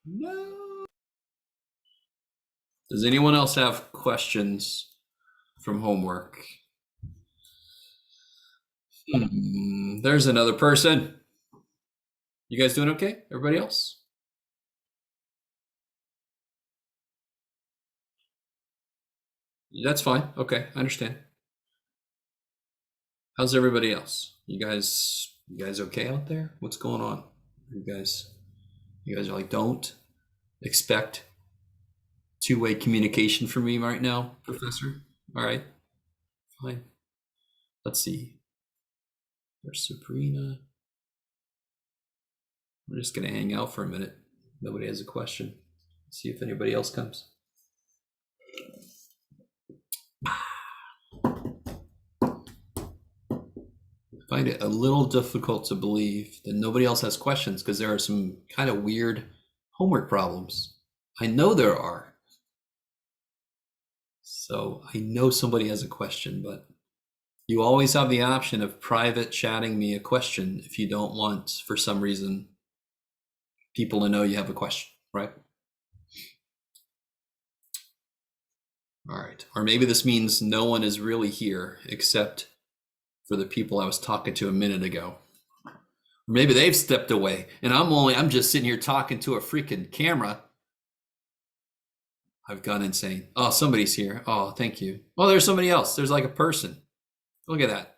No. Does anyone else have questions from homework? There's another person. You guys doing okay? Everybody else? That's fine. Okay, I understand. How's everybody else? You guys okay out there? What's going on? You guys are like, don't expect two-way communication from me right now, Professor. All right, fine. Let's see. There's Sabrina. We're just gonna hang out for a minute. Nobody has a question. See if anybody else comes. I find it a little difficult to believe that nobody else has questions because there are some kind of weird homework problems. I know there are. So I know somebody has a question, but you always have the option of private chatting me a question if you don't want, for some reason, people to know you have a question, right? All right. Or maybe this means no one is really here except for the people I was talking to a minute ago. Or maybe they've stepped away and I'm just sitting here talking to a freaking camera. I've gone insane. Oh, somebody's here. Oh, thank you. Oh, there's somebody else. There's like a person. Look at that.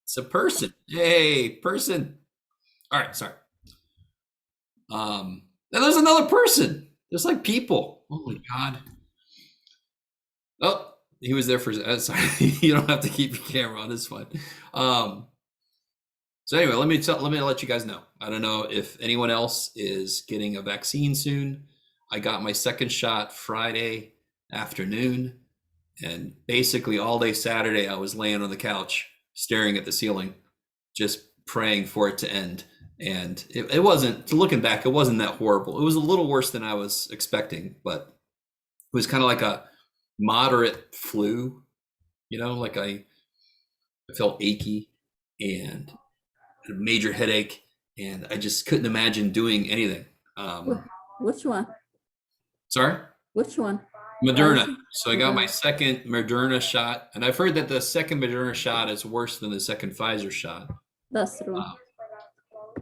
It's a person. Hey, person. All right, sorry. And there's another person. There's like people. Oh my God. Oh, he was there for. Sorry, you don't have to keep your camera on. It's fine. So anyway, let me let you guys know. I don't know if anyone else is getting a vaccine soon. I got my second shot Friday afternoon, and basically all day Saturday I was laying on the couch staring at the ceiling, just praying for it to end. And it wasn't, looking back, it wasn't that horrible. It was a little worse than I was expecting, but it was kind of like a moderate flu, like I felt achy and a major headache, and I just couldn't imagine doing anything. Which one? Sorry? Which one? Moderna. So I got my second Moderna shot, and I've heard that the second Moderna shot is worse than the second Pfizer shot. That's true.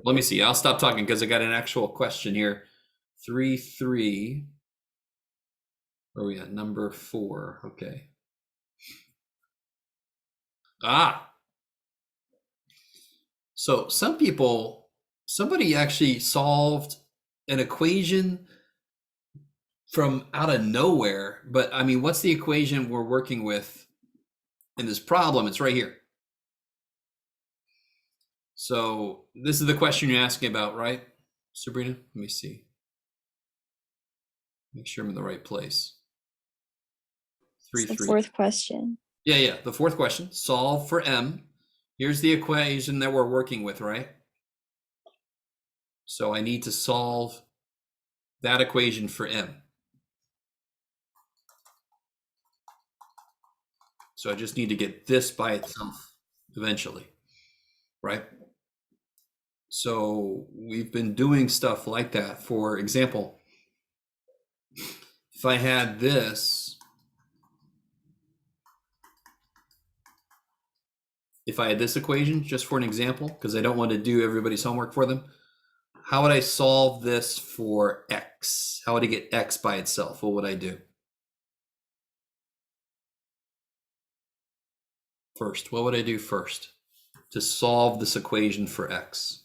Let me see. I'll stop talking because I got an actual question here. 3-3. Where are we at? Number 4. Okay. So somebody actually solved an equation from out of nowhere. But I mean, what's the equation we're working with in this problem? It's right here. So this is the question you're asking about, right, Sabrina? Let me see. Make sure I'm in the right place. 3-3. The fourth question. Yeah. The fourth question. Solve for m. Here's the equation that we're working with, right? So I need to solve that equation for m. So I just need to get this by itself eventually, right? So we've been doing stuff like that. For example, if I had this, equation, just for an example, because I don't want to do everybody's homework for them, how would I solve this for x? How would I get x by itself? What would I do? First, what would I do first to solve this equation for x?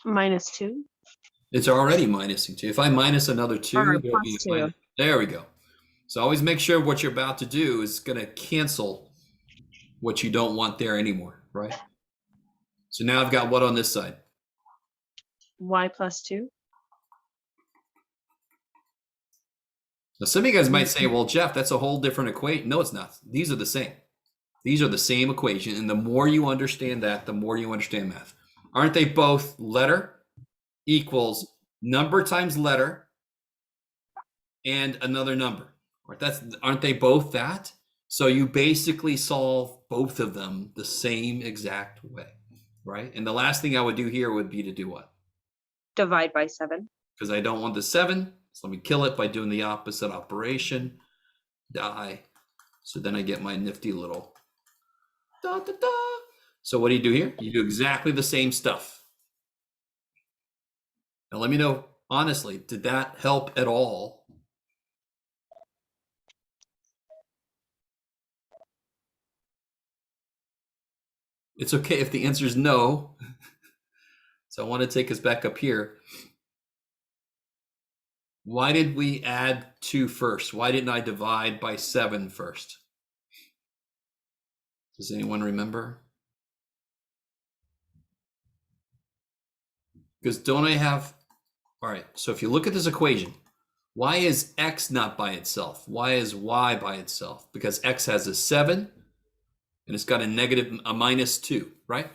-2. It's already minusing 2. If I minus another 2, there'll be a minus. There we go. So always make sure what you're about to do is going to cancel what you don't want there anymore, right? So now I've got what on this side? Y + 2. Now some of you guys might say, well, Jeff, that's a whole different equation. No, it's not. These are the same. These are the same equation. And the more you understand that, the more you understand math. Aren't they both letter equals number times letter and another number? Aren't they both that? So you basically solve both of them the same exact way, right? And the last thing I would do here would be to do what? Divide by 7. Because I don't want the 7 So let me kill it by doing the opposite operation. Die. So then I get my nifty little da da da. So what do you do here? You do exactly the same stuff. Now let me know, honestly, did that help at all? It's okay if the answer is no. So I want to take us back up here. Why did we add 2 first? Why didn't I divide by 7 first? Does anyone remember? Because don't I have, all right, so if you look at this equation, why is x not by itself? Why is y by itself? Because x has a 7 and it's got a minus 2, right?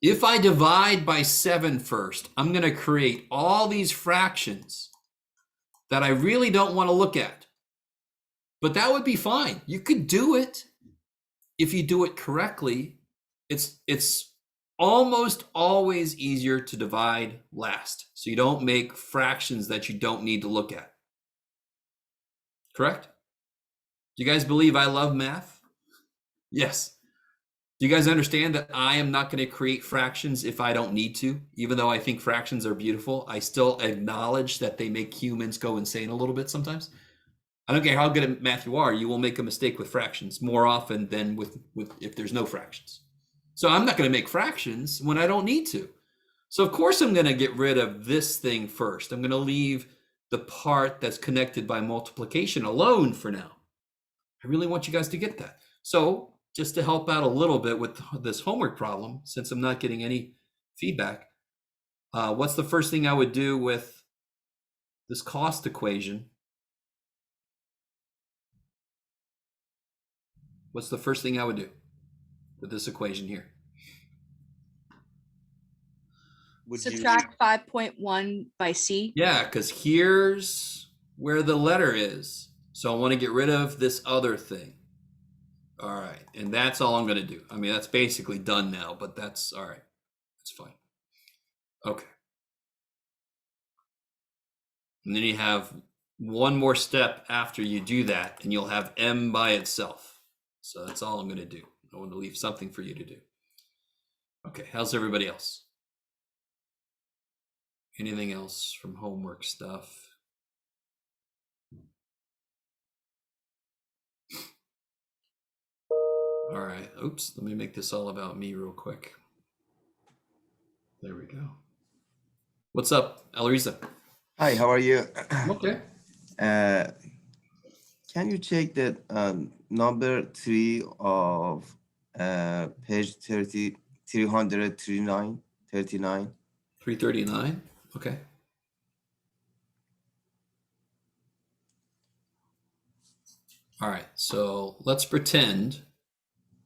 If I divide by 7 first, I'm going to create all these fractions that I really don't want to look at. But that would be fine. You could do it if you do it correctly. It's almost always easier to divide last, so you don't make fractions that you don't need to look at. Correct? Do you guys believe I love math? Yes. Do you guys understand that I am not going to create fractions if I don't need to? Even though I think fractions are beautiful, I still acknowledge that they make humans go insane a little bit sometimes. I don't care how good at math you are, you will make a mistake with fractions more often than with if there's no fractions. So I'm not going to make fractions when I don't need to. So of course I'm going to get rid of this thing first. I'm going to leave the part that's connected by multiplication alone for now. I really want you guys to get that. So just to help out a little bit with this homework problem, since I'm not getting any feedback, what's the first thing I would do with this cost equation? What's the first thing I would do with this equation here? Subtract 5.1 by C. Yeah, because here's where the letter is. So I want to get rid of this other thing. All right, and that's all I'm going to do. I mean, that's basically done now, but that's all right. That's fine. Okay. And then you have one more step after you do that, and you'll have m by itself. So that's all I'm going to do. I want to leave something for you to do. Okay, how's everybody else? Anything else from homework stuff? All right, oops, let me make this all about me real quick. There we go. What's up, Elariza? Hi, how are you? Okay. Can you check that number 3 of page 30, 339, 39? 339, okay. All right, so let's pretend,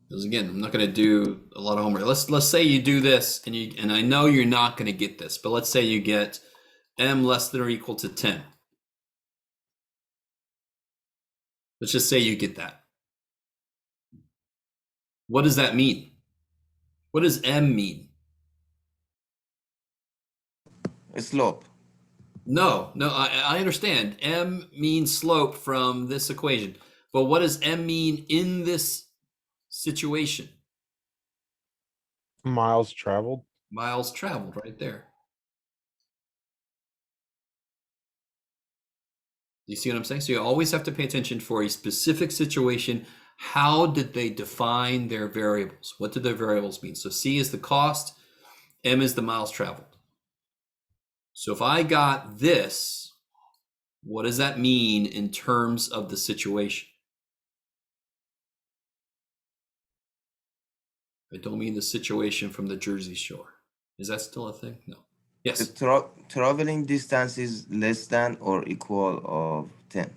because again, I'm not going to do a lot of homework. Let's say you do this, and I know you're not going to get this, but let's say you get m less than or equal to 10. Let's just say you get that. What does that mean? What does m mean? A slope. No, I understand. M means slope from this equation, but what does m mean in this situation? Miles traveled. Miles traveled right there. You see what I'm saying? So you always have to pay attention for a specific situation. How did they define their variables? What did their variables mean? So C is the cost, M is the miles traveled. So if I got this, what does that mean in terms of the situation? I don't mean the situation from the Jersey Shore. Is that still a thing? No. Yes. The traveling distance is less than or equal of 10.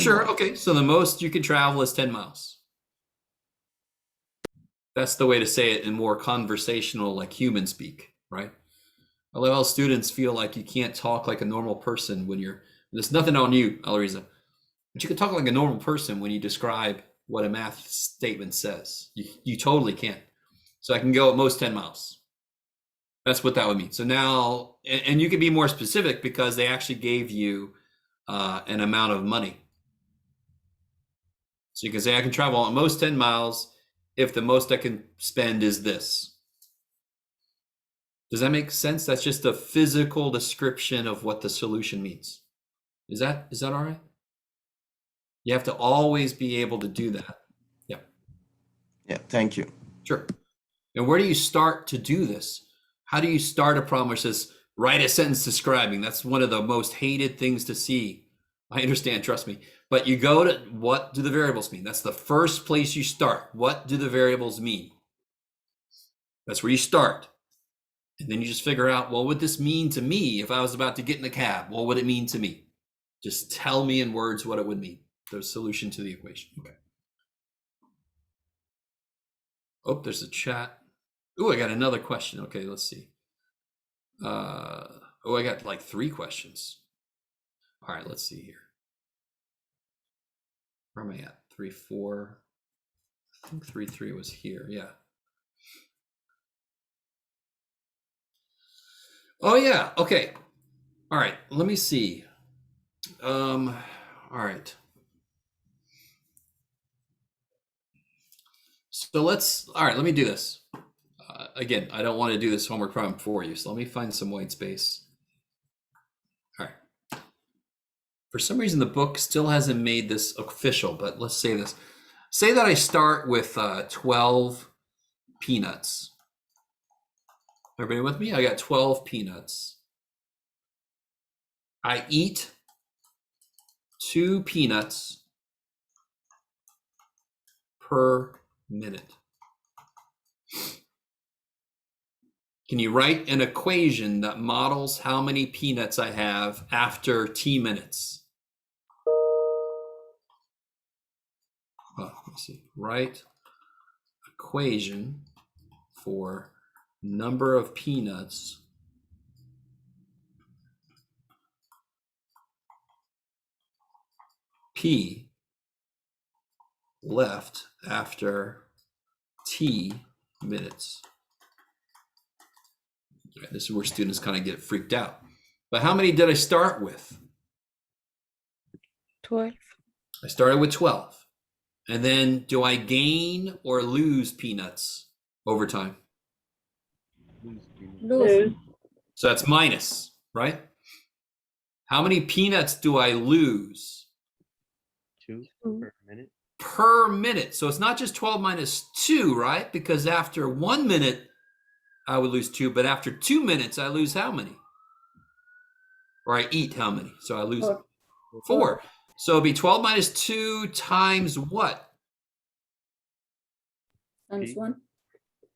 Sure. miles. Okay. So the most you can travel is 10 miles. That's the way to say it in more conversational, like human speak, right? I love how students feel like you can't talk like a normal person when there's nothing on you, Elariza, but you can talk like a normal person when you describe what a math statement says. You totally can. So I can go at most 10 miles. That's what that would mean. So now, and you can be more specific because they actually gave you an amount of money. So you can say I can travel at most 10 miles if the most I can spend is this. Does that make sense? That's just a physical description of what the solution means. Is that all right? You have to always be able to do that. Yeah. Yeah, thank you. Sure. And where do you start to do this? How do you start a problem which says, write a sentence describing? That's one of the most hated things to see. I understand, trust me. But you go to, what do the variables mean? That's the first place you start. What do the variables mean? That's where you start. And then you just figure out, what would this mean to me if I was about to get in a cab? What would it mean to me? Just tell me in words what it would mean. The solution to the equation. Okay. Oh, there's a chat. Oh, I got another question. Okay, let's see. Oh, I got like 3 questions. All right, let's see here. Where am I at? 3, 4. I think 3, 3 was here. Yeah. Oh yeah. Okay. All right. Let me see. All right. So all right, let me do this. Again, I don't want to do this homework problem for you, so let me find some white space. All right. For some reason, the book still hasn't made this official, but let's say this. Say that I start with 12 peanuts. Everybody with me? I got 12 peanuts. I eat 2 peanuts per minute. Can you write an equation that models how many peanuts I have after t minutes? Let's see. Write equation for number of peanuts P left after t minutes. Okay, this is where students kind of get freaked out. But how many did I start with? 12. I started with 12. And then do I gain or lose peanuts over time? Lose. So that's minus, right? How many peanuts do I lose? 2 2. per minute. Per minute. So it's not just 12 minus 2, right? Because after 1 minute, I would lose 2. But after 2 minutes, I lose how many? Or I eat how many? So I lose 4. So it'd be 12 minus 2 times what? Times 1.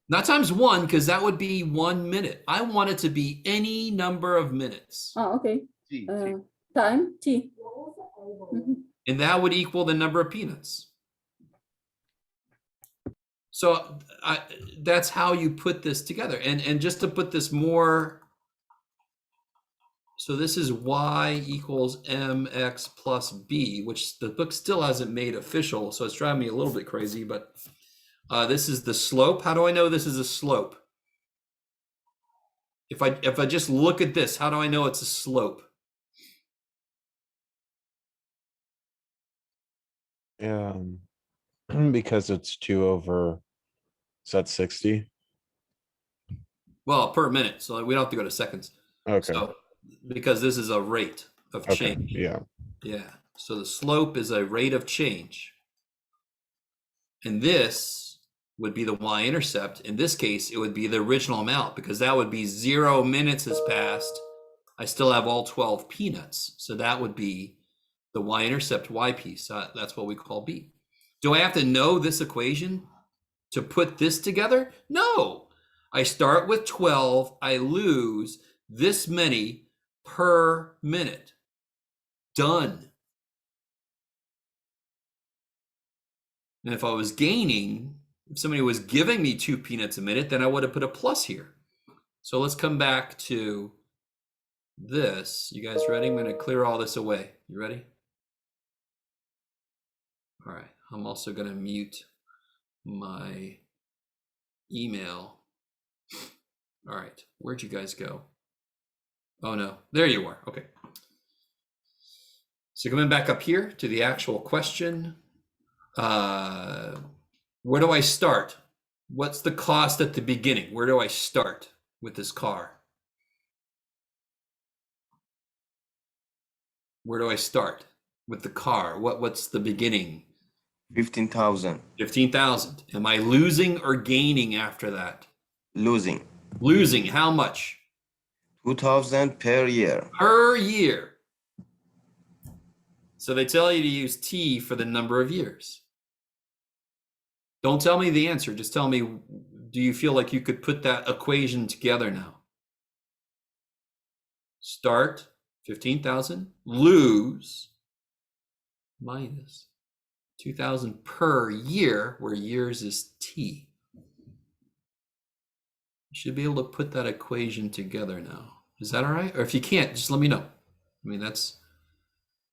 Not times 1, because that would be 1 minute. I want it to be any number of minutes. Oh, okay. T. Time T. Mhm. And that would equal the number of peanuts. So that's how you put this together. And just to put this more, so this is y equals mx plus b, which the book still hasn't made official. So it's driving me a little bit crazy, but this is the slope. How do I know this is a slope? If I just look at this, how do I know it's a slope? Because it's 2 over, is that 60? Well, per minute. So we don't have to go to seconds. Okay, So because this is a rate of okay, change. yeah. Yeah. So the slope is a rate of change. And this would be the y-intercept. In this case, it would be the original amount because that would be 0 minutes has passed. I still have all 12 peanuts. So that would be the y-intercept y piece. That's what we call b. Do I have to know this equation to put this together? No. I start with 12. I lose this many per minute. Done. And if I was gaining, if somebody was giving me 2 peanuts a minute, then I would have put a plus here. So let's come back to this. You guys ready? I'm going to clear all this away. You ready? All right. I'm also going to mute my email. All right, where'd you guys go? Oh no, there you are. Okay. So coming back up here to the actual question, where do I start? What's the cost at the beginning? Where do I start with this car? Where do I start with the car? What's the beginning? 15,000. 15,000. Am I losing or gaining after that? Losing. Losing how much? 2,000 per year. Per year. So they tell you to use T for the number of years. Don't tell me the answer. Just tell me, do you feel like you could put that equation together now? Start 15,000, lose minus 2,000 per year, where years is T. You should be able to put that equation together now. Is that all right? Or if you can't, just let me know. I mean, that's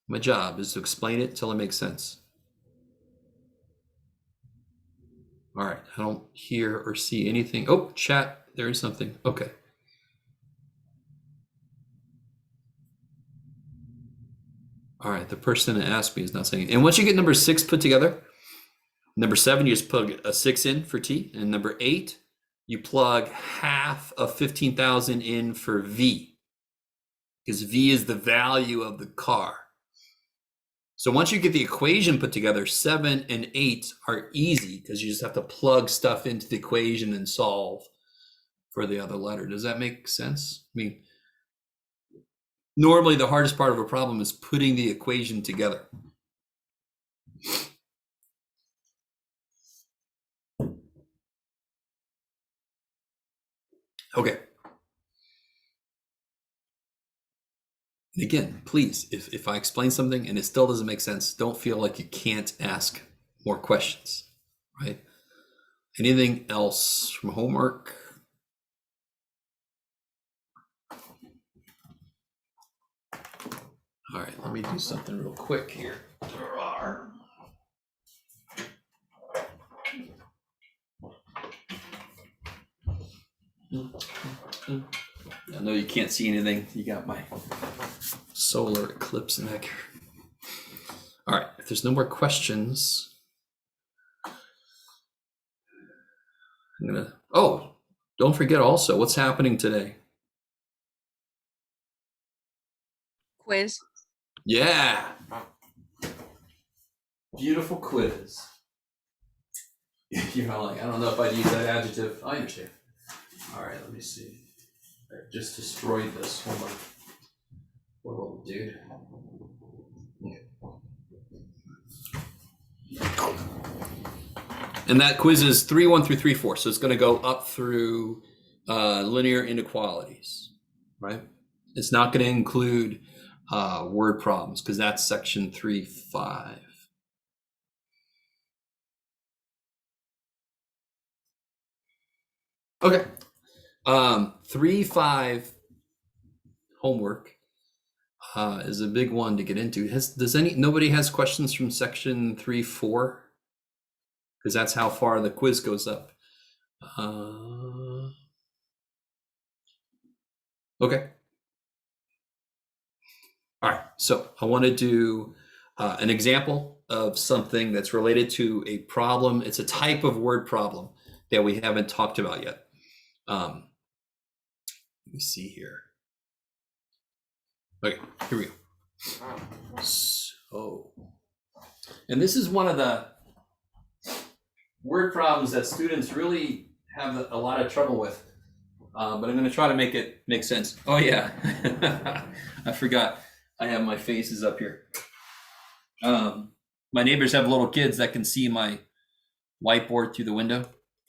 my job, is to explain it until it makes sense. All right, I don't hear or see anything. Oh, chat, there is something. Okay. All right, the person that asked me is not saying it. And once you get number 6 put together, number 7, you just plug a 6 in for T. And number 8, you plug half of 15,000 in for V, because V is the value of the car. So once you get the equation put together, 7 and 8 are easy, because you just have to plug stuff into the equation and solve for the other letter. Does that make sense? I mean, normally the hardest part of a problem is putting the equation together. Okay. And again, please, if I explain something and it still doesn't make sense, don't feel like you can't ask more questions, right? Anything else from homework? All right, let me do something real quick here. I know you can't see anything. You got my solar eclipse in back here. All right, if there's no more questions, I'm gonna, oh, don't forget also what's happening today. Quiz. Yeah. Beautiful quiz. You're not like, I don't know if I'd use that adjective. I understand. All right, let me see. I just destroyed this. Hold on. Poor little dude. And that quiz is 3-1 through 3-4. So it's going to go up through linear inequalities, right? It's not going to include word problems, because that's section 3-5. Okay. 3-5 homework is a big one to get into. Nobody has questions from section 3-4? Because that's how far the quiz goes up. Okay. All right, so I want to do an example of something that's related to a problem. It's a type of word problem that we haven't talked about yet. Let me see here. Okay, here we go. So, and this is one of the word problems that students really have a lot of trouble with, but I'm going to try to make it make sense. Oh yeah, I forgot. I have my faces up here. My neighbors have little kids that can see my whiteboard through the window.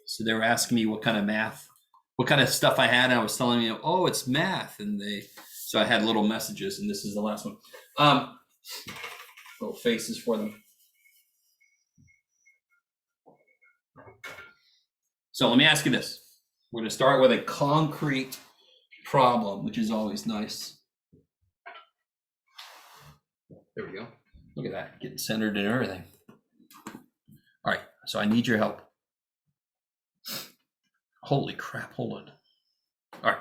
So they were asking me what kind of stuff I had. And I was telling them, oh, it's math. And so I had little messages, and this is the last one. Little faces for them. So let me ask you this. We're going to start with a concrete problem, which is always nice. There we go. Look at that, getting centered and everything. All right, so I need your help. Holy crap, hold on. All right.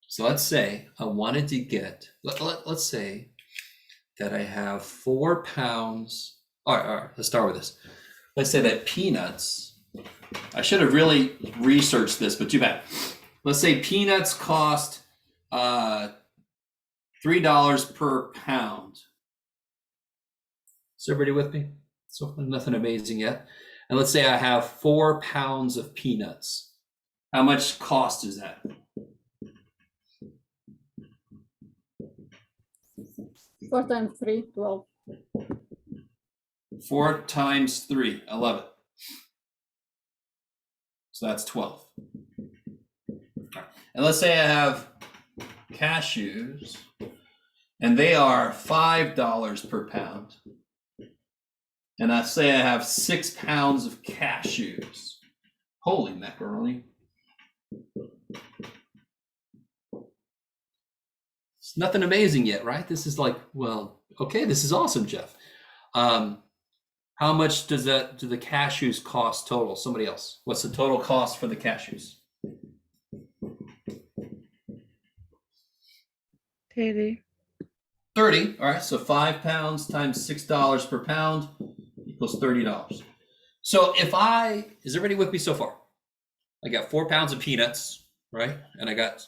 So let's say I wanted to get, let's say that I have 4 pounds. All right, let's start with this. Let's say that peanuts, I should have really researched this, but too bad. Let's say peanuts cost $3 per pound. Is everybody with me? So nothing amazing yet. And let's say I have 4 pounds of peanuts. How much cost is that? 4 times 3, 12. 4 times 3, 11. So that's 12. And let's say I have cashews, and they are $5 per pound. And I say I have 6 pounds of cashews. Holy macaroni. It's nothing amazing yet, right? This is like, well, okay, this is awesome, Jeff. How much do the cashews cost total? Somebody else. What's the total cost for the cashews? 30. 30. All right, so 5 pounds times $6 per pound equals $30. So is everybody with me so far? I got 4 pounds of peanuts, right? And I got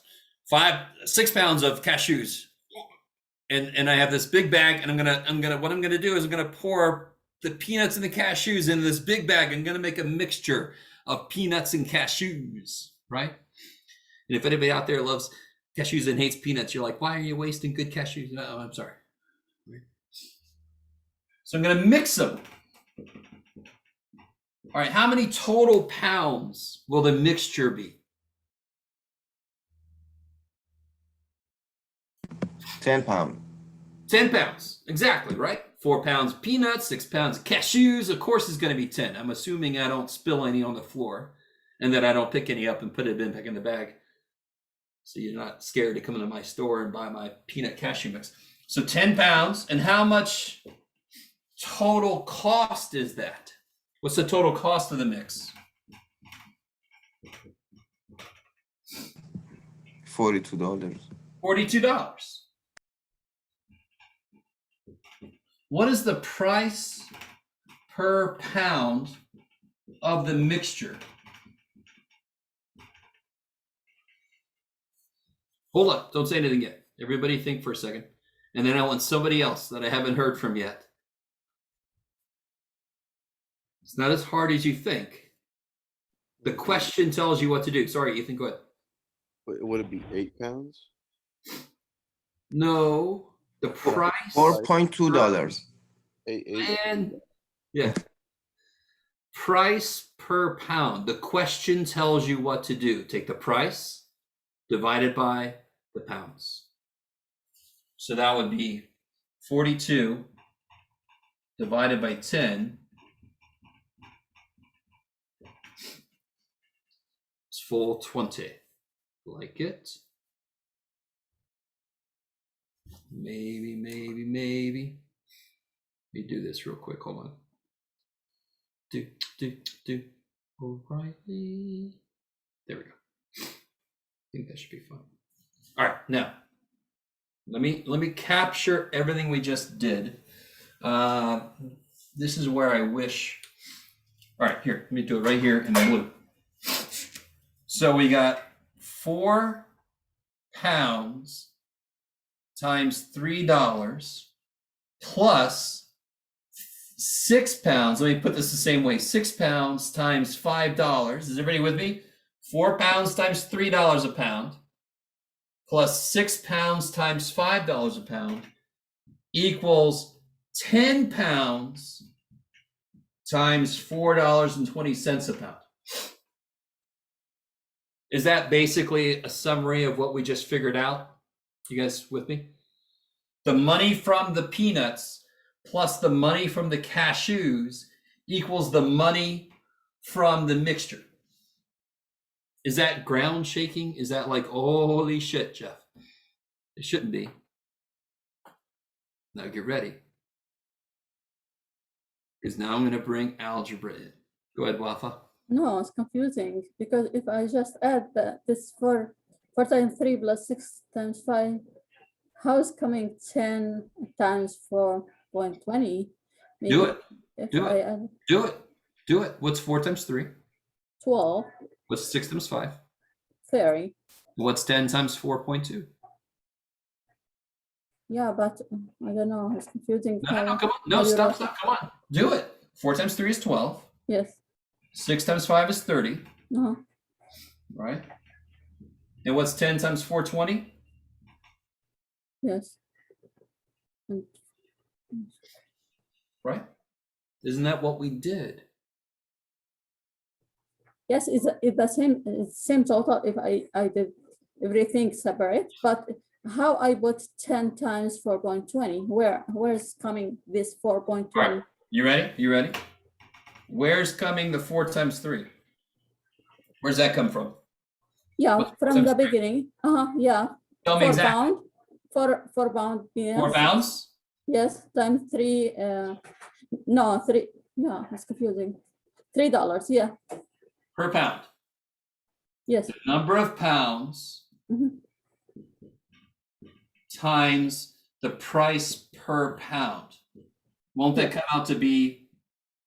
6 pounds of cashews. And I have this big bag, and what I'm gonna do is I'm gonna pour the peanuts and the cashews into this big bag. I'm gonna make a mixture of peanuts and cashews, right? And if anybody out there loves cashews and hates peanuts, you're like, why are you wasting good cashews? No, I'm sorry. So I'm gonna mix them. All right, how many total pounds will the mixture be? 10 pounds. 10 pounds, exactly, right? 4 pounds peanuts, 6 pounds cashews, of course it's going to be 10. I'm assuming I don't spill any on the floor and that I don't pick any up and put it back in the bag. So you're not scared to come into my store and buy my peanut cashew mix. So 10 pounds, and how much total cost is that? What's the total cost of the mix? $42. $42. What is the price per pound of the mixture? Hold up, don't say anything yet. Everybody think for a second. And then I want somebody else that I haven't heard from yet. It's not as hard as you think. The question tells you what to do. Sorry, Ethan, go ahead. Would it be 8 pounds? No, the price. $4.2. And yeah. Price per pound. The question tells you what to do. Take the price divided by the pounds. So that would be 42 divided by 10. It's full 20. Like it? Maybe. Let me do this real quick. Hold on. Do. O'Reilly. There we go. I think that should be fun. All right, now let me capture everything we just did. This is where I wish. All right, here, let me do it right here in blue. So we got 4 pounds times $3 plus 6 pounds. Let me put this the same way. 6 pounds times $5. Is everybody with me? 4 pounds times $3 a pound plus 6 pounds times $5 a pound equals 10 pounds times $4.20 a pound. Is that basically a summary of what we just figured out? You guys with me? The money from the peanuts plus the money from the cashews equals the money from the mixture. Is that ground shaking? Is that like, holy shit, Jeff? It shouldn't be. Now get ready. Because now I'm going to bring algebra in. Go ahead, Wafa. No, it's confusing because if I just add this 4 times 3 plus 6 times 5, how is coming 10 times 4.20? Do it. If Do I it. add Do it. Do it. What's 4 times 3? 12, What's 6 times 5? 30. What's 10 times 4.2? Yeah, but I don't know. It's confusing. No, come on. No, how you stop, wrote it. stop. Come on. Do it. 4 times 3 is 12. Yes. 6 times 5 is 30, Uh-huh. right? And what's 10 times 420? Yes. And Right? Isn't that what we did? yes, it's the same total if I did everything separate, but how I put 10 times 4.20? Where's coming this 4.20? All right. You ready? You ready? Where's coming the 4 times 3? Where's that come from? Yeah, What's from times the 3? beginning. Yeah. Tell me 4 exactly. pound. 4 pound. Yes. 4 pounds? Yes, times 3. No, 3. Yeah, it's confusing. $3. Yeah. Per pound. Yes. The number of pounds Mhm. times the price per pound. Won't that come out to be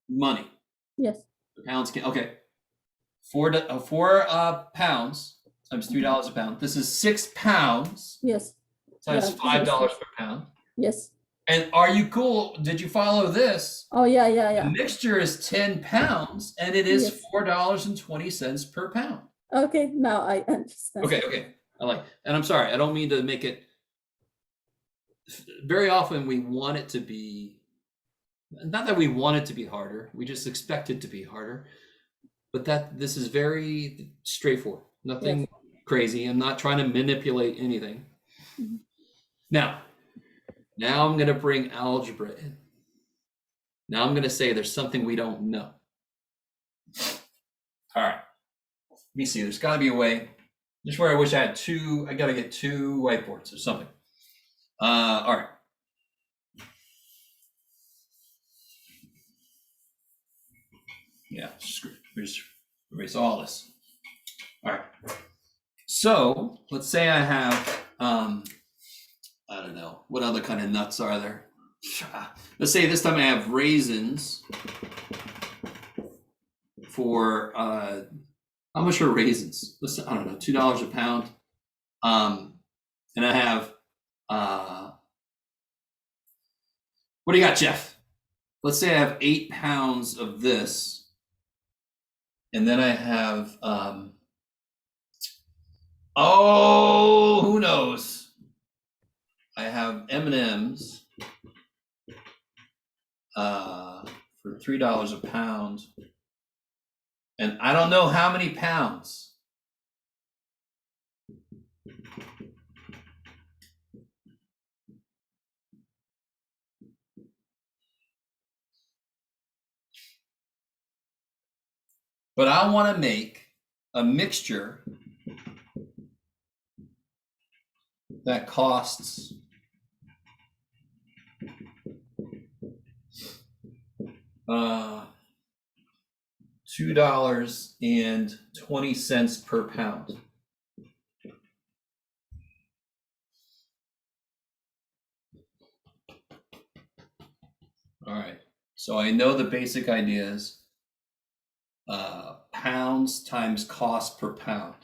money? Yes. Pounds can, okay. 4 pounds times $3 a pound. This is 6 pounds Yes. times Yeah, $5 per pound. Yes. And are you cool? Did you follow this? Oh, yeah. The mixture is 10 pounds and it is Yes. $4.20 per pound. Okay, now I understand. Okay. I like, and I'm sorry, I don't mean to make it. Very often we want it to be, not that we want it to be harder, we just expect it to be harder. But this is very straightforward, nothing crazy. I'm not trying to manipulate anything. Mhm. Now I'm going to bring algebra in. Now I'm going to say there's something we don't know. All right. Let me see. There's got to be a way. Just where I wish I had two. I got to get 2 whiteboards or something. All right. Yeah. Just erase all this. All right. So let's say I have, I don't know, what other kind of nuts are there? Let's say this time I have raisins for, how much are raisins? Listen, I don't know, $2 a pound. And I have, what do you got, Jeff? Let's say I have 8 pounds of this. And then I have, who knows? I have M&Ms for $3 a pound. And I don't know how many pounds. But I want to make a mixture that costs $2.20 per pound. All right. So I know the basic idea is pounds times cost per pound.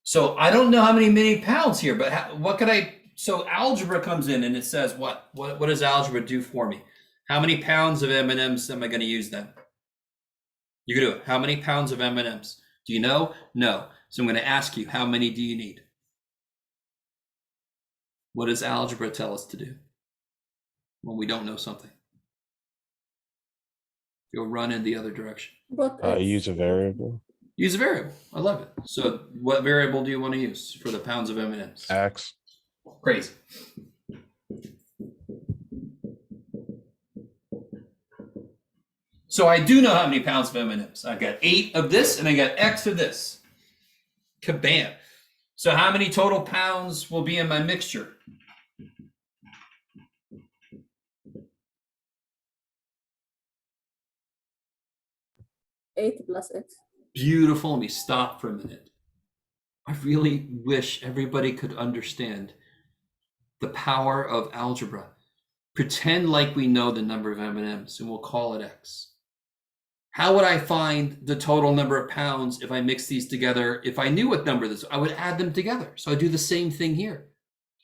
So I don't know how many pounds here, but what could I? So algebra comes in and it says what does algebra do for me? How many pounds of M&Ms am I going to use then? You can do it. How many pounds of M&Ms? Do you know? No. So I'm going to ask you, how many do you need? What does algebra tell us to do when we don't know something? Go run in the other direction. But Use a variable. Use a variable. I love it. So what variable do you want to use for the pounds of M&Ms? X. Crazy. So I do know how many pounds of M&Ms. I got 8 of this and I got X of this. Kabam. So how many total pounds will be in my mixture? 8 plus X. beautiful. Let me stop for a minute. I really wish everybody could understand the power of algebra. Pretend like we know the number of M&Ms and we'll call it X. How would I find the total number of pounds if I mix these together? If I knew what number this, I would add them together. So I do the same thing here.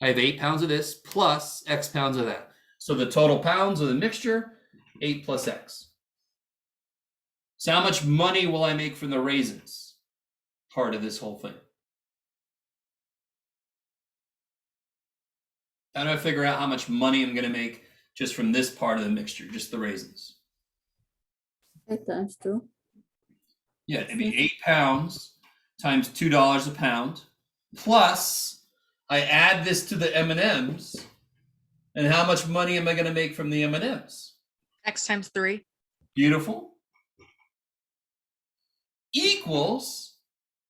I have 8 pounds of this plus X pounds of that. So the total pounds of the mixture, 8 plus X. So how much money will I make from the raisins? Part of this whole thing. How do I figure out how much money I'm going to make just from this part of the mixture, just the raisins? 8 times 2. Yeah, it'd be 8 pounds times $2 a pound, plus I add this to the M&Ms, and how much money am I going to make from the M&Ms? X times 3. Beautiful. Equals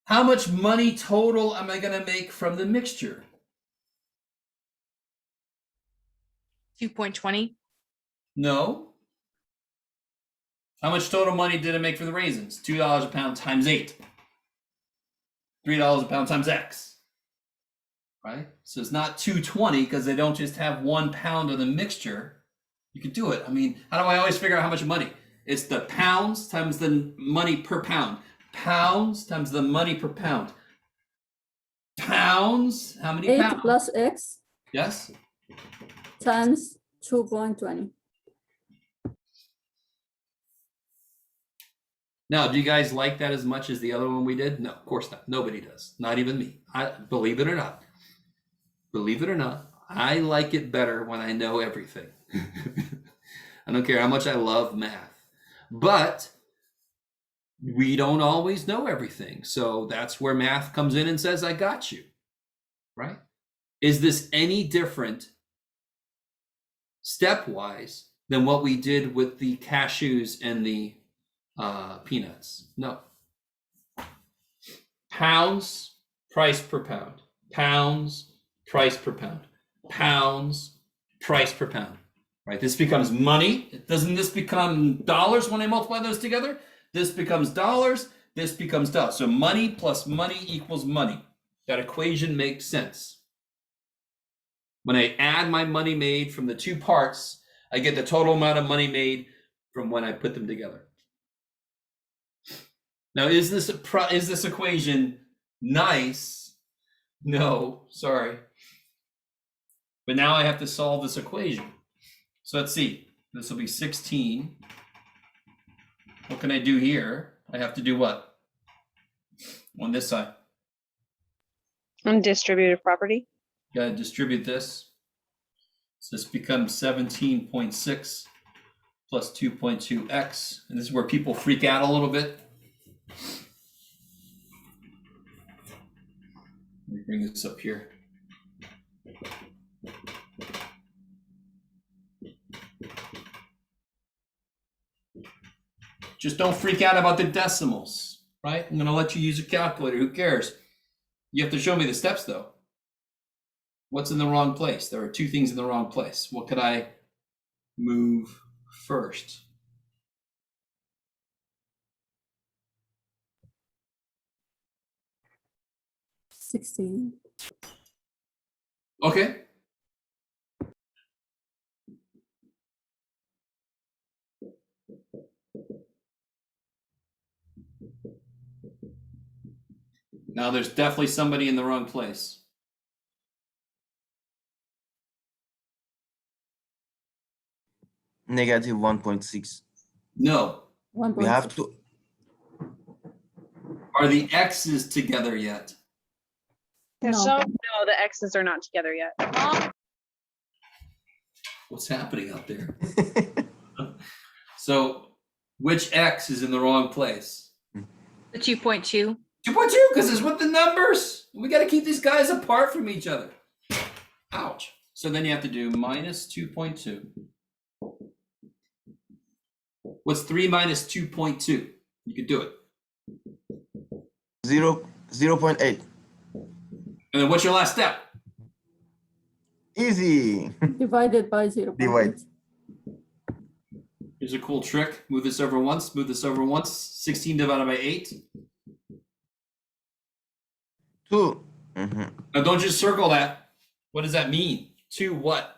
how much money total am I going to make from the mixture? 2.20. No. How much total money did I make for the raisins? $2 a pound times 8. $3 a pound times X. Right? So it's not 220 because they don't just have 1 pound of the mixture. You could do it. I mean, how do I always figure out how much money? It's the pounds times the money per pound. Pounds times the money per pound. Pounds, how many 8 pounds? plus X Yes? times 2.20. Now, do you guys like that as much as the other one we did? No, of course not. Nobody does. Not even me. Believe it or not. Believe it or not, I like it better when I know everything. I don't care how much I love math. But we don't always know everything. So that's where math comes in and says, I got you. Right? Is this any different stepwise than what we did with the cashews and the peanuts? No. Pounds, price per pound. Pounds, price per pound. Pounds, price per pound. Right? This becomes money. Doesn't this become dollars when I multiply those together? This becomes dollars. This becomes dollars. So money plus money equals money. That equation makes sense. When I add my money made from the two parts, I get the total amount of money made from when I put them together. Now, is this equation nice? No, sorry. But now I have to solve this equation. So let's see. This will be 16. What can I do here? I have to do what? On this side. Undistributed property. Got to distribute this. So this becomes 17.6 plus 2.2x. And this is where people freak out a little bit. Let me bring this up here. Just don't freak out about the decimals, right? I'm going to let you use a calculator. Who cares? You have to show me the steps, though. What's in the wrong place? There are two things in the wrong place. What could I move first? $16. Okay. Now there's definitely somebody in the wrong place. Negative 1.6. No. 1.6. We have to. Are the X's together yet? No. No, the X's are not together yet. What's happening out there? So which X is in the wrong place? The 2.2. 2.2, because it's with the numbers. We got to keep these guys apart from each other. Ouch. So then you have to do minus 2.2. What's 3 minus 2.2? You could do it. 0.8. And then what's your last step? Easy. Divided by 0. Divide. Here's a cool trick. Move this over once. Move this over once. 16 divided by 8. 2. Mm-hmm. Now don't just circle that. What does that mean? 2 what?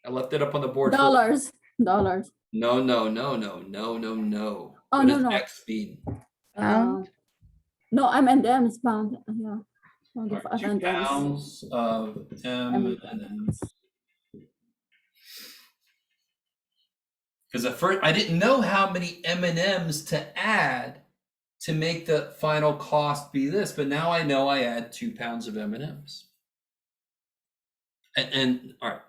I left it up on the board. for- Dollars. No. Oh, What no, does no. X mean? Pound? No, M&M's pound. Yeah. 25 2 M&M's. pounds of M&Ms. M&M's. Because at first I didn't know how many M&Ms to add to make the final cost be this, but now I know I add 2 pounds of M&Ms. And all right,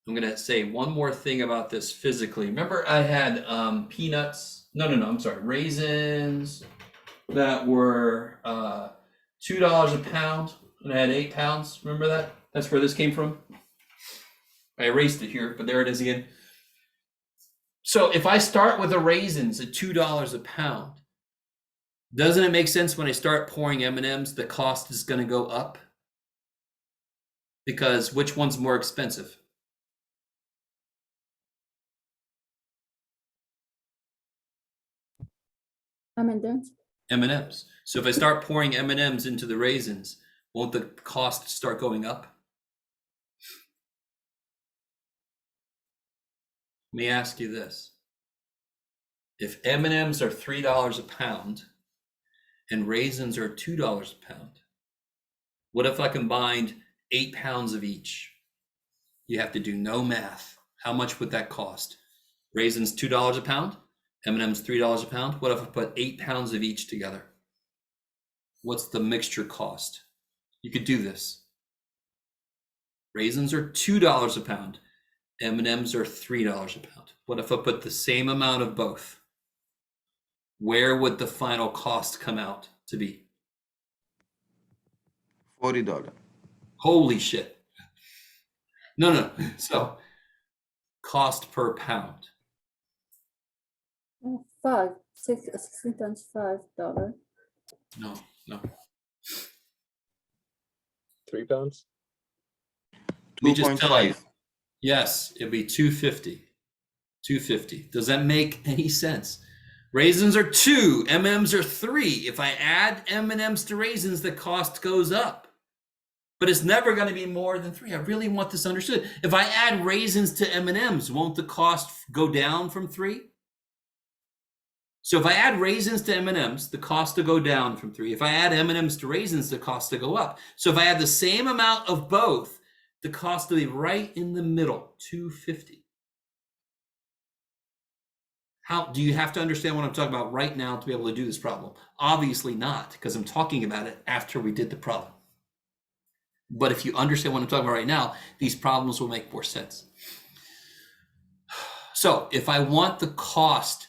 I'm gonna say one more thing about this physically. Remember I had peanuts, no, I'm sorry, raisins that were $2 a pound, and I had 8 pounds. Remember that? That's where this came from. I erased it here, but there it is again. So if I start with the raisins at $2 a pound, doesn't it make sense when I start pouring M&Ms, the cost is going to go up? Because which one's more expensive? M&M's. M&Ms. So if I start pouring M&Ms into the raisins, won't the cost start going up? Let me ask you this. If M&Ms are $3 a pound and raisins are $2 a pound, what if I combined 8 pounds of each? You have to do no math. How much would that cost? Raisins $2 a pound, M&Ms $3 a pound. What if I put 8 pounds of each together? What's the mixture cost? You could do this. Raisins are $2 a pound. M&Ms are $3 a pound. What if I put the same amount of both? Where would the final cost come out to be? $40. Holy shit. No. So cost per pound. 16 times $5. No. 3 pounds? Let me just tell you. 2.5. Yes, it'd be 250. 250. Does that make any sense? Raisins are 2, M&Ms are 3. If I add M&Ms to raisins, the cost goes up. But it's never going to be more than 3. I really want this understood. If I add raisins to M&Ms, won't the cost go down from 3? So if I add raisins to M&Ms, the cost will go down from 3. If I add M&Ms to raisins, the cost will go up. So if I add the same amount of both, the cost will be right in the middle, 250. How do you have to understand what I'm talking about right now to be able to do this problem? Obviously not, because I'm talking about it after we did the problem. But if you understand what I'm talking about right now, these problems will make more sense. So if I want the cost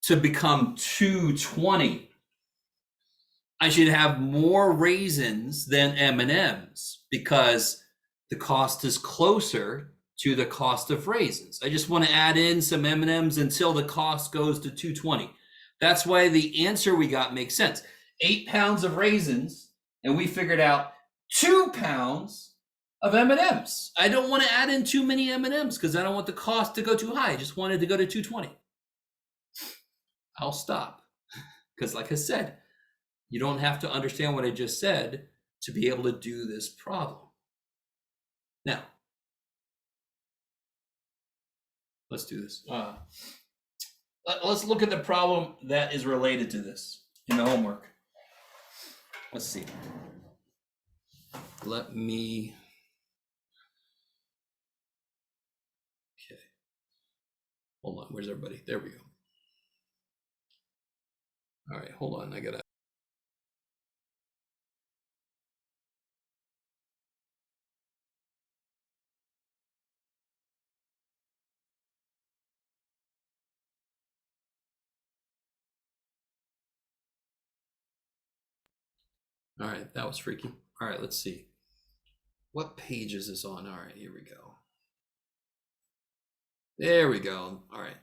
to become 220, I should have more raisins than M&Ms because the cost is closer to the cost of raisins. I just want to add in some M&Ms until the cost goes to 220. That's why the answer we got makes sense. 8 pounds of raisins, and we figured out 2 pounds of M&Ms. I don't want to add in too many M&Ms because I don't want the cost to go too high. I just wanted to go to 220. I'll stop because, like I said, you don't have to understand what I just said to be able to do this problem. Now, let's do this. Let's look at the problem that is related to this in the homework. Let's see. Let me. Okay. Hold on. Where's everybody? There we go. All right. Hold on. I gotta. All right, that was freaky. All right, let's see. What page is this on? All right, here we go. There we go. All right.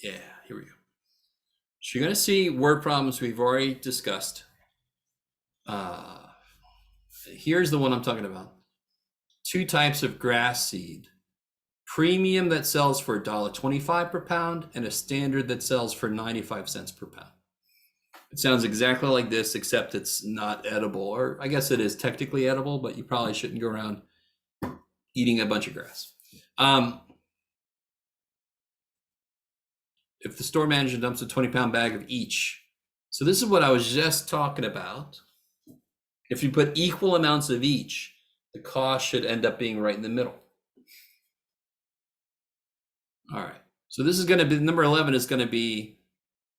Yeah, here we go. So you're going to see word problems we've already discussed. Here's the one I'm talking about. 2 types of grass seed premium that sells for $1.25 per pound, and a standard that sells for 95 cents per pound. It sounds exactly like this, except it's not edible, or I guess it is technically edible, but you probably shouldn't go around eating a bunch of grass. If the store manager dumps a 20-pound bag of each. So this is what I was just talking about. If you put equal amounts of each, the cost should end up being right in the middle. All right. So this is going to be, number 11 is going to be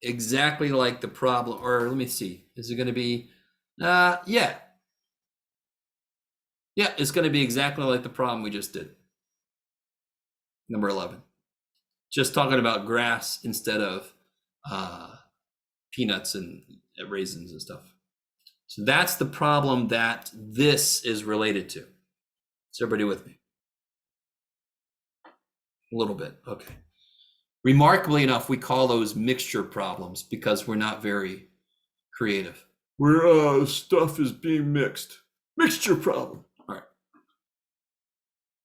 exactly like the problem, or let me see. Is it going to be, yeah. Yeah, it's going to be exactly like the problem we just did. Number 11. Just talking about grass instead of peanuts and raisins and stuff. So that's the problem that this is related to. Is everybody with me? A little bit, okay. Remarkably enough, we call those mixture problems because we're not very creative. Where stuff is being mixed. Mixture problem. All right.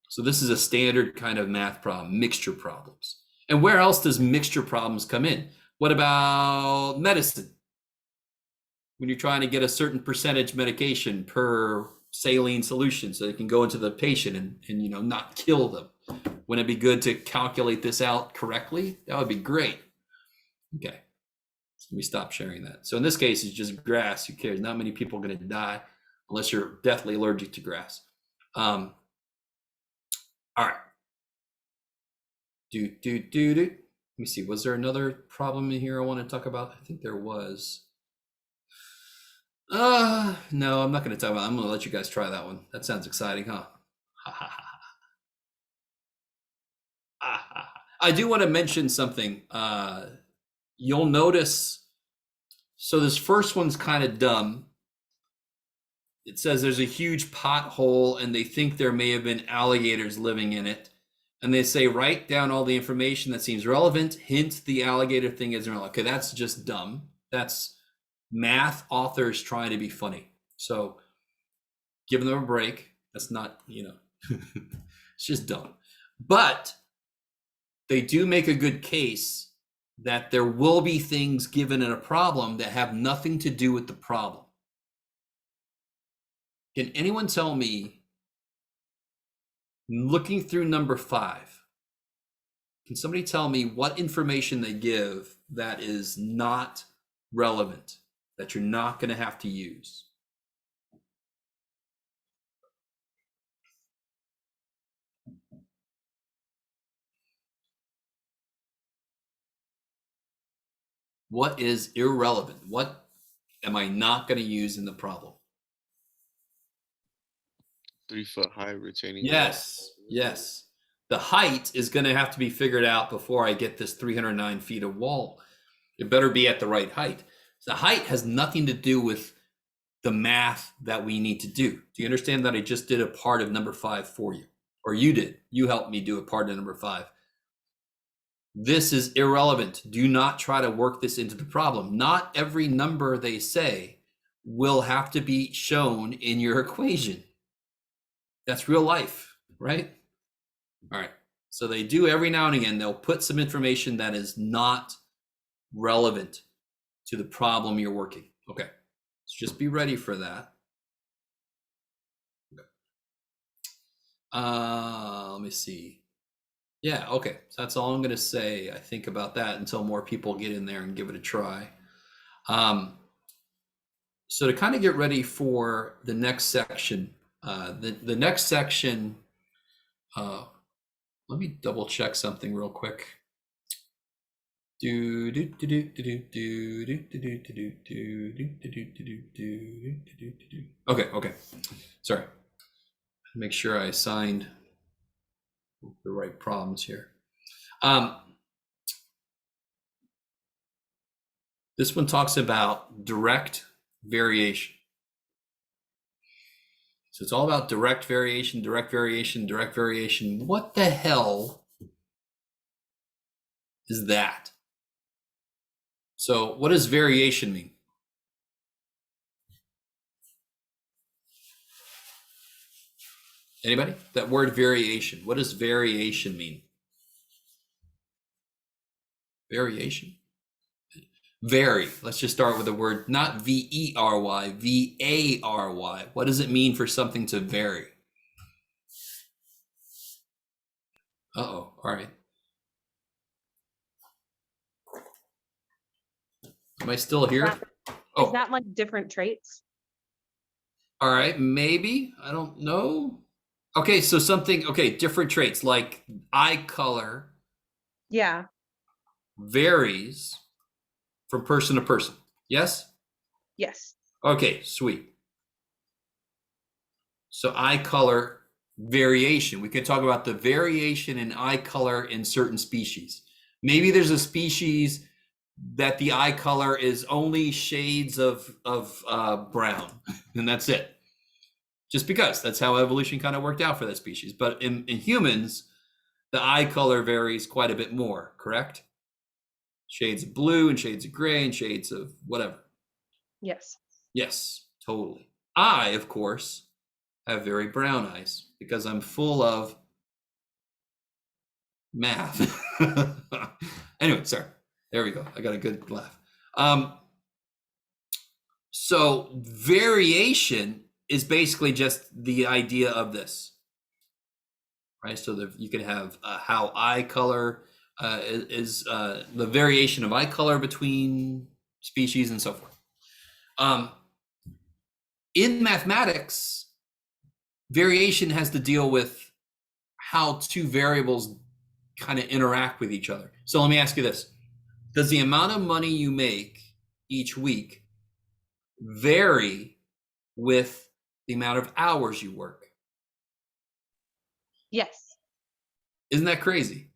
So this is a standard kind of math problem, mixture problems. And where else does mixture problems come in? What about medicine? When you're trying to get a certain percentage medication per saline solution so it can go into the patient and you know, not kill them. Wouldn't it be good to calculate this out correctly? That would be great. Okay. So let me stop sharing that. So in this case, it's just grass. Who cares? Not many people are going to die unless you're deathly allergic to grass. All right. Let me see. Was there another problem in here I want to talk about? I think there was. No, I'm not going to talk about it. I'm going to let you guys try that one. That sounds exciting, huh? I do want to mention something. You'll notice, so this first one's kind of dumb. It says there's a huge pothole and they think there may have been alligators living in it. And they say, write down all the information that seems relevant. Hint, the alligator thing isn't relevant. Okay, that's just dumb. That's math authors trying to be funny. So give them a break. That's not, you know, it's just dumb. But they do make a good case that there will be things given in a problem that have nothing to do with the problem. Can anyone tell me, looking through number 5, can somebody tell me what information they give that is not relevant, that you're not going to have to use? What is irrelevant? What am I not going to use in the problem? 3-foot high retaining wall. Yes. The height is going to have to be figured out before I get this 309 feet of wall. It better be at the right height. The height has nothing to do with the math that we need to do. Do you understand that I just did a part of number 5 for you? Or you did. You helped me do a part of number 5. This is irrelevant. Do not try to work this into the problem. Not every number they say will have to be shown in your equation. That's real life, right? All right. So they do every now and again, they'll put some information that is not relevant to the problem you're working. Okay. So just be ready for that. Okay. Let me see. Yeah, okay. So that's all I'm going to say, I think, about that until more people get in there and give it a try. So to kind of get ready for the next section, the next section, let me double check something real quick. Okay. Sorry. Make sure I assigned the right problems here. This one talks about direct variation. So it's all about direct variation. What the hell is that? So what does variation mean? Anybody? That word variation. What does variation mean? Variation. Vary. Let's just start with the word, not V-E-R-Y, V-A-R-Y. What does it mean for something to vary? Uh-oh. All right. Am I still here? Is Oh, that like different traits? all right. Maybe. I don't know. Okay, so something, okay, different traits like eye color Yeah. varies from person to person. Yes? Yes. Okay, sweet. So eye color variation. We could talk about the variation in eye color in certain species. Maybe there's a species that the eye color is only shades of brown, and that's it. Just because that's how evolution kind of worked out for that species. But in humans, the eye color varies quite a bit more, correct? Shades of blue and shades of gray and shades of whatever. Yes. Yes, totally. I, of course, have very brown eyes because I'm full of math. Anyway, sorry. There we go. I got a good laugh. So variation is basically just the idea of this, right? So that you can have how eye color is the variation of eye color between species and so forth. In mathematics, variation has to deal with how two variables kind of interact with each other. So let me ask you this. Does the amount of money you make each week vary with the amount of hours you work? Yes. Isn't that crazy?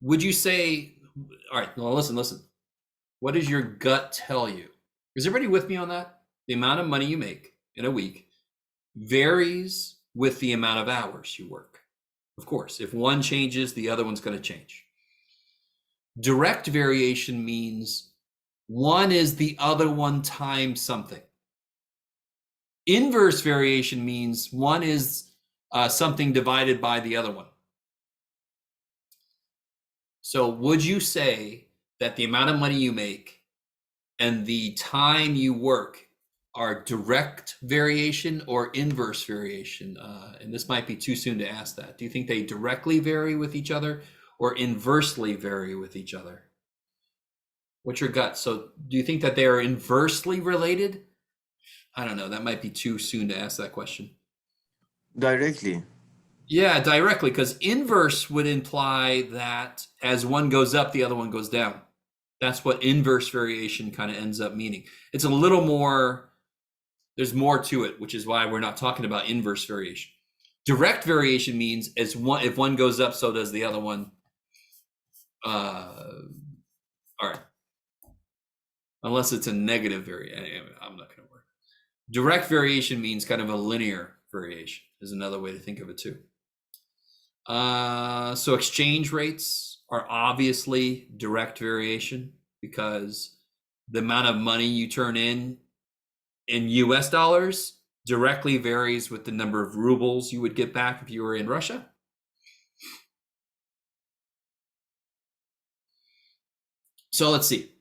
Would you say, all right, well, listen. What does your gut tell you? Is everybody with me on that? The amount of money you make in a week varies with the amount of hours you work. Of course, if one changes, the other one's going to change. Direct variation means one is the other one times something. Inverse variation means one is something divided by the other one. So would you say that the amount of money you make and the time you work are direct variation or inverse variation? And this might be too soon to ask that. Do you think they directly vary with each other or inversely vary with each other? What's your gut? So do you think that they are inversely related? I don't know. That might be too soon to ask that question. Directly. Yeah, directly, because inverse would imply that as one goes up, the other one goes down. That's what inverse variation kind of ends up meaning. It's a little more, there's more to it, which is why we're not talking about inverse variation. Direct variation means as one, if one goes up, so does the other one. All right. Unless it's a negative variation. I'm not going to worry. Direct variation means kind of a linear variation is another way to think of it too. So exchange rates are obviously direct variation because the amount of money you turn in US dollars directly varies with the number of rubles you would get back if you were in Russia. So let's see.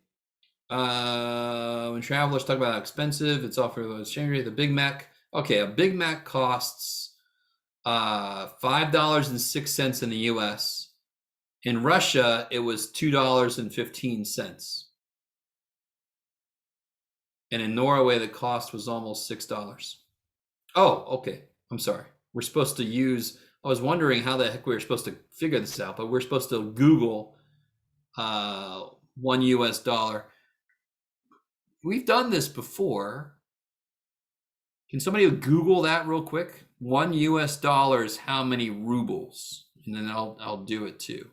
When travelers talk about how expensive it's offered the exchange rate, the Big Mac. Okay, a Big Mac costs $5.06 in the US. In Russia, it was $2.15. And in Norway, the cost was almost $6. Oh, okay. I'm sorry. We're supposed to use, I was wondering how the heck we were supposed to figure this out, but we're supposed to Google $1 US. We've done this before. Can somebody Google that real quick? $1 US is how many rubles? And then I'll do it too.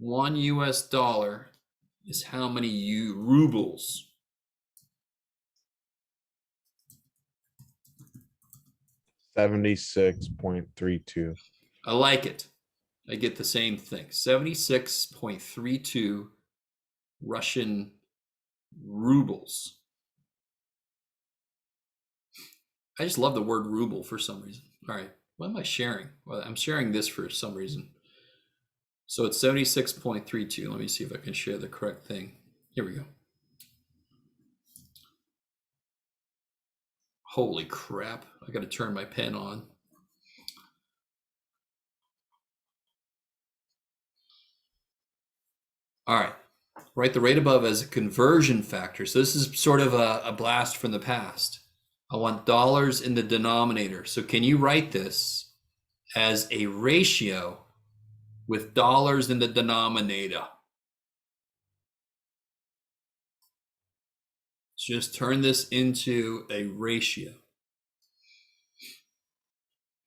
$1 US is how many rubles? $76.32. I like it. I get the same thing. 76.32 Russian rubles. I just love the word ruble for some reason. All right, what am I sharing? Well, I'm sharing this for some reason. So it's 76.32. Let me see if I can share the correct thing. Here we go. Holy crap. I got to turn my pen on. All right. Write the rate above as a conversion factor. So this is sort of a blast from the past. I want dollars in the denominator. So can you write this as a ratio with dollars in the denominator? Just turn this into a ratio.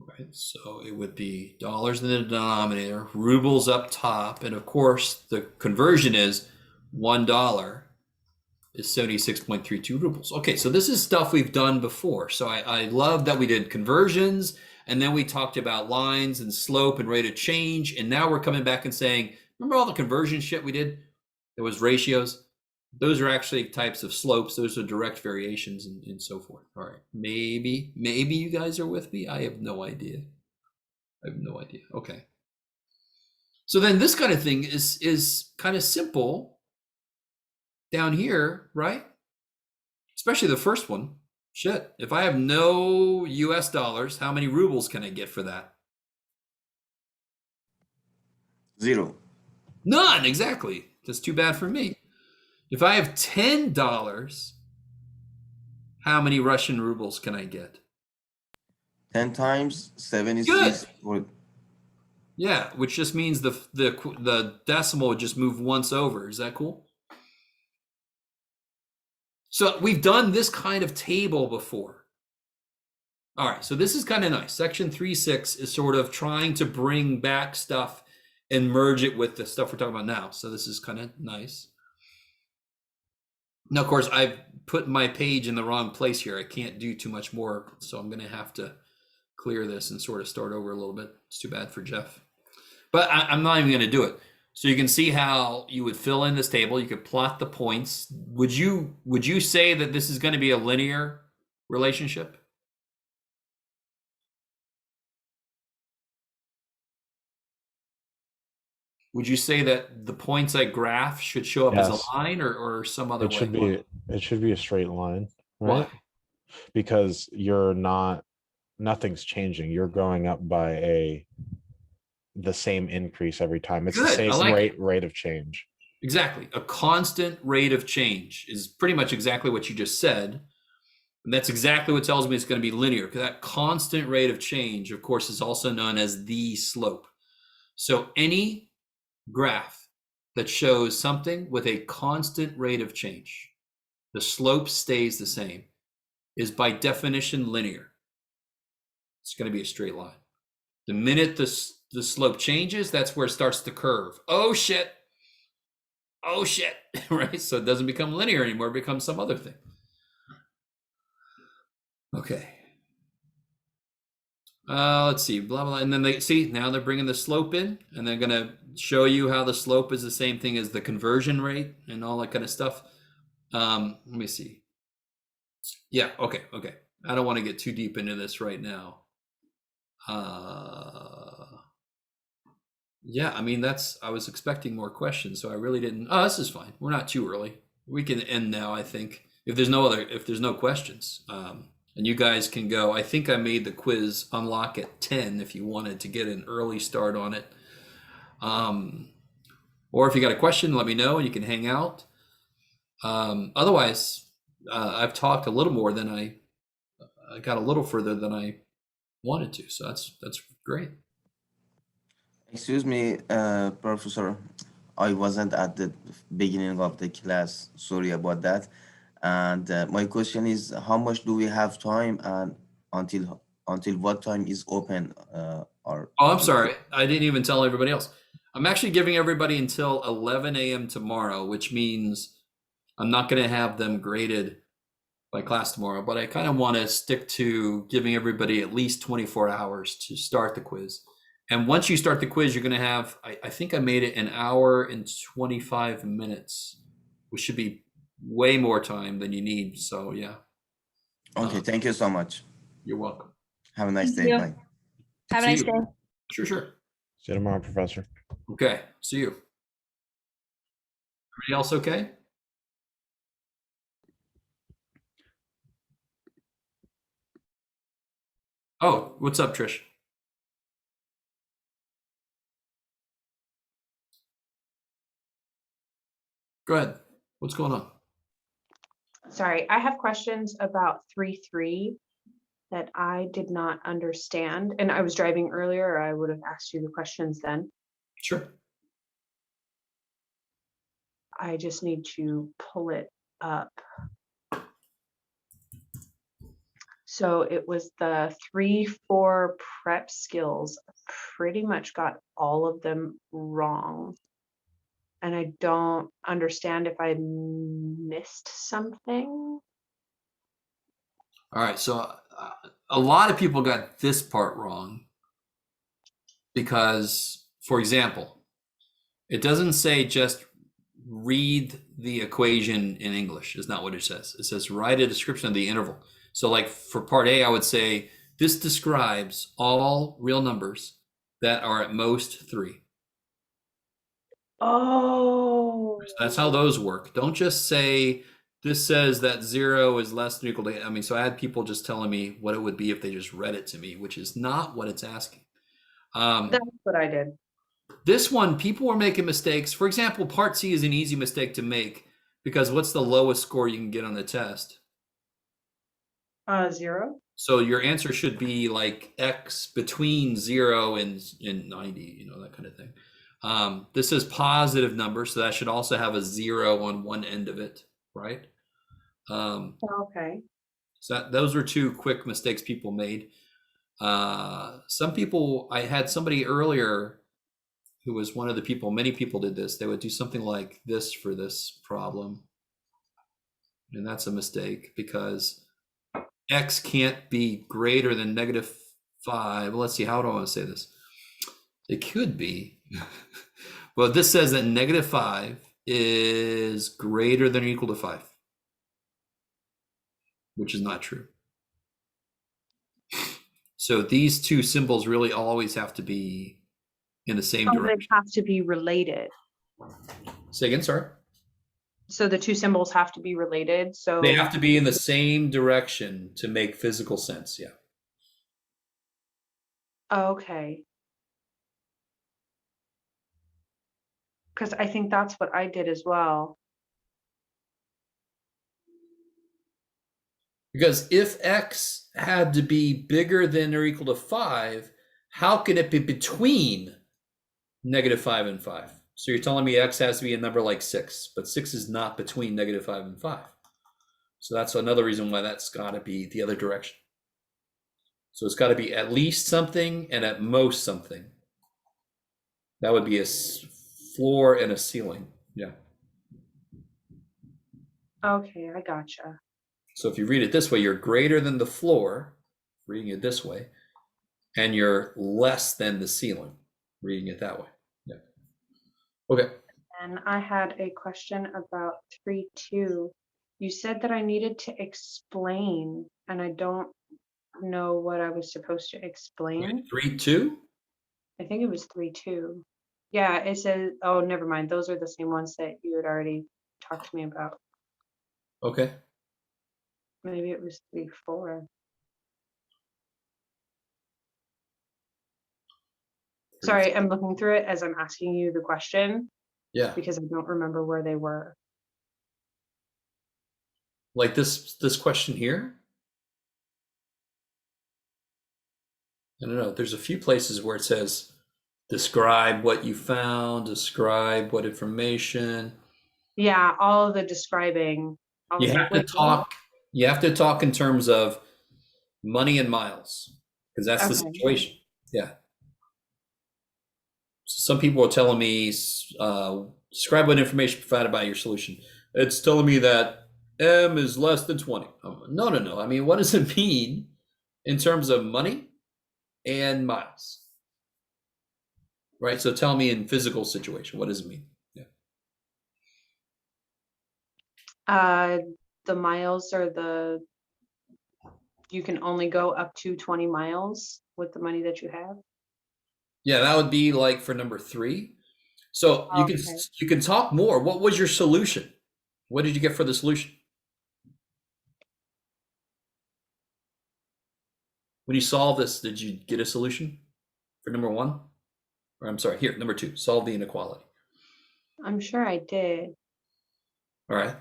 Right, so it would be dollars in the denominator, rubles up top, and of course the conversion is $1 is 76.32 rubles. Okay, so this is stuff we've done before. So I love that we did conversions, and then we talked about lines and slope and rate of change, and now we're coming back and saying, remember all the conversion shit we did? There was ratios. Those are actually types of slopes. Those are direct variations and so forth. All right, maybe you guys are with me. I have no idea. Okay. So then this kind of thing is kind of simple down here, right? Especially the first one. Shit, if I have no US dollars, how many rubles can I get for that? 0. None, exactly. That's too bad for me. If I have $10, how many Russian rubles can I get? 10 times 76. Good. Or Yeah, which just means the decimal would just move once over. Is that cool? So we've done this kind of table before. All right, so this is kind of nice. Section 3.6 is sort of trying to bring back stuff and merge it with the stuff we're talking about now. So this is kind of nice. Now, of course, I've put my page in the wrong place here. I can't do too much more, so I'm going to have to clear this and sort of start over a little bit. It's too bad for Jeff. But I'm not even going to do it. So you can see how you would fill in this table. You could plot the points. Would you say that this is going to be a linear relationship? Would you say that the points I graph should show up as Yes. a line or some other It way? should be a straight line, right? Why? Because nothing's changing. You're going up by the same increase every time. It's the Good, I same like rate of change. Exactly. A constant rate of change is pretty much exactly what you just said. And that's exactly what tells me it's going to be linear, because that constant rate of change, of course, is also known as the slope. So any graph that shows something with a constant rate of change, the slope stays the same, is by definition linear. It's going to be a straight line. The minute the slope changes, that's where it starts to curve. Oh shit, right? So it doesn't become linear anymore, it becomes some other thing. Okay. Let's see, blah, blah, and then now they're bringing the slope in, and they're going to show you how the slope is the same thing as the conversion rate and all that kind of stuff. Let me see. Yeah, okay. I don't want to get too deep into this right now. Yeah, I mean, I was expecting more questions, so I really didn't. Oh, this is fine. We're not too early. We can end now, I think, if there's no questions. And you guys can go. I think I made the quiz unlock at 10 if you wanted to get an early start on it. Or if you got a question, let me know and you can hang out. Otherwise, I've talked a little more than I got a little further than I wanted to. So that's great. excuse me, Professor. I wasn't at the beginning of the class. Sorry about that. And my question is, how much do we have time, and until what time is open? Oh, I'm sorry. I didn't even tell everybody else. I'm actually giving everybody until 11 a.m. tomorrow, which means I'm not going to have them graded by class tomorrow, but I kind of want to stick to giving everybody at least 24 hours to start the quiz. And once you start the quiz, you're going to have, I think I made it an hour and 25 minutes, which should be way more time than you need. So yeah. Okay, thank you so much. You're You're welcome. Have a nice Thank day. you. Bye. Have a See nice you. day. Sure, sure. See you tomorrow, Professor. Okay, see you. Everybody else okay? Oh, what's up, Trish? Go ahead. What's going on? Sorry, I have questions about 3.3 that I did not understand. And I was driving earlier, or I would have asked you the questions then. Sure. I just need to pull it up. So it was the 3-4 prep skills. Pretty much got all of them wrong. And I don't understand if I missed something. All right, so a lot of people got this part wrong because, for example, it doesn't say just read the equation in English. Is not what it says. It says write a description of the interval. So like for part A, I would say this describes all real numbers that are at most 3. Oh. So that's how those work. Don't just say this says that 0 is less than or equal to, I mean, so I had people just telling me what it would be if they just read it to me, which is not what it's asking. That's what I did. This one, people were making mistakes. For example, part C is an easy mistake to make because what's the lowest score you can get on the test? 0. So your answer should be like X between 0 and 90, you know, that kind of thing. This is positive number, so that should also have a 0 on one end of it, right? Okay. So those were 2 quick mistakes people made. Some people, I had somebody earlier who was one of the people, many people did this. They would do something like this for this problem. And that's a mistake because X can't be greater than -5. Let's see, how do I want to say this? It could be. Well, this says that -5 is greater than or equal to 5, which is not true. So these 2 symbols really always have to be in the same Oh, direction. they have to be related. Say again, sorry? So the 2 symbols have to be related. So They have to be in the same direction to make physical sense, yeah. Okay. Because I think that's what I did as well. Because if X had to be bigger than or equal to 5, how can it be between -5 and 5? So you're telling me X has to be a number like 6, but 6 is not between -5 and 5. So that's another reason why that's got to be the other direction. So it's got to be at least something and at most something. That would be a floor and a ceiling. Yeah. Okay, I gotcha. So if you read it this way, you're greater than the floor, reading it this way, and you're less than the ceiling, reading it that way. Yeah. Okay. And I had a question about 3.2. You said that I needed to explain, and I don't know what I was supposed to explain. 3-2. I think it was 3.2. Yeah, it says, oh, never mind. Those are the same ones that you had already talked to me about. Okay. Maybe it was 3.4. Sorry, I'm looking through it as I'm asking you the question Yeah. because I don't remember where they were. Like this question here. I don't know. There's a few places where it says describe what you found, describe what information. Yeah, all of the describing. I was You like, have to wait, what? talk. You have to talk in terms of money and miles because that's the Okay. situation. Yeah. Some people are telling me describe what information provided by your solution. It's telling me that M is less than 20. No. I mean, what does it mean in terms of money and miles? Right. So tell me in physical situation, what does it mean? Yeah. The miles are the you can only go up to 20 miles with the money that you have? Yeah, that would be like for number 3. So Okay. you can talk more. What was your solution? What did you get for the solution? When you solve this, did you get a solution for number 1? Or I'm sorry, here, number 2, solve the inequality. I'm sure I did. All right.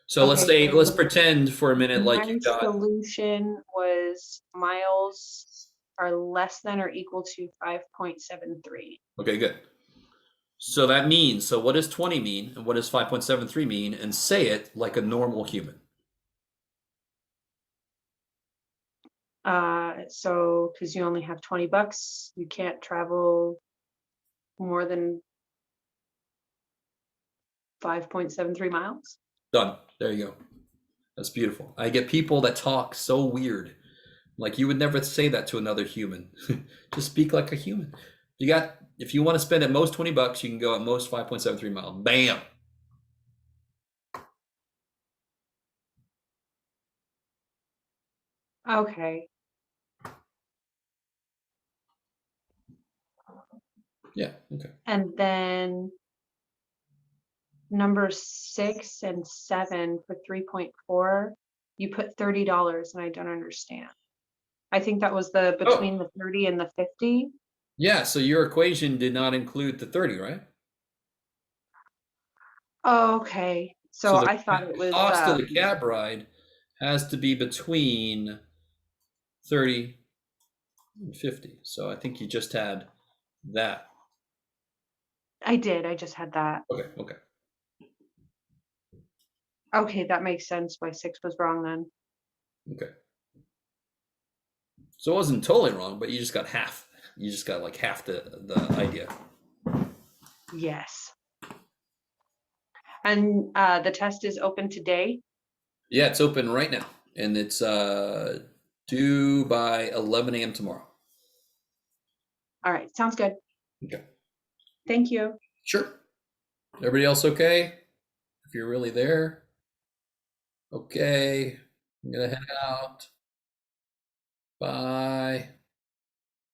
So let's Okay, say, so let's pretend for a minute like my you got, solution was miles are less than or equal to 5.73. okay, good. So that means, so what does 20 mean and what does 5.73 mean? And say it like a normal human. So because you only have 20 bucks, you can't travel more than 5.73 miles. Done. There you go. That's beautiful. I get people that talk so weird. Like you would never say that to another human. Just speak like a human. If you want to spend at most 20 bucks, you can go at most 5.73 miles. Bam. Okay. Yeah. Okay. And then number 6 and 7 for 3.4, you put $30 and I don't understand. I think that was the between the 30 and the 50. Yeah. So your equation did not include the 30, right? Okay. So the I thought it was cost of the cab ride has to be between 30 and 50. So I think you just had that. I did. I just had that. Okay. Okay. Okay, that makes sense why 6 was wrong then. Okay. So it wasn't totally wrong, but you just got half. You just got like half the idea. Yes. And the test is open today. Yeah, it's open right now, and it's due by 11 a.m. tomorrow. All right, sounds good. Okay. Thank you. Sure. Everybody else okay? If you're really there. Okay. I'm gonna head out. Bye.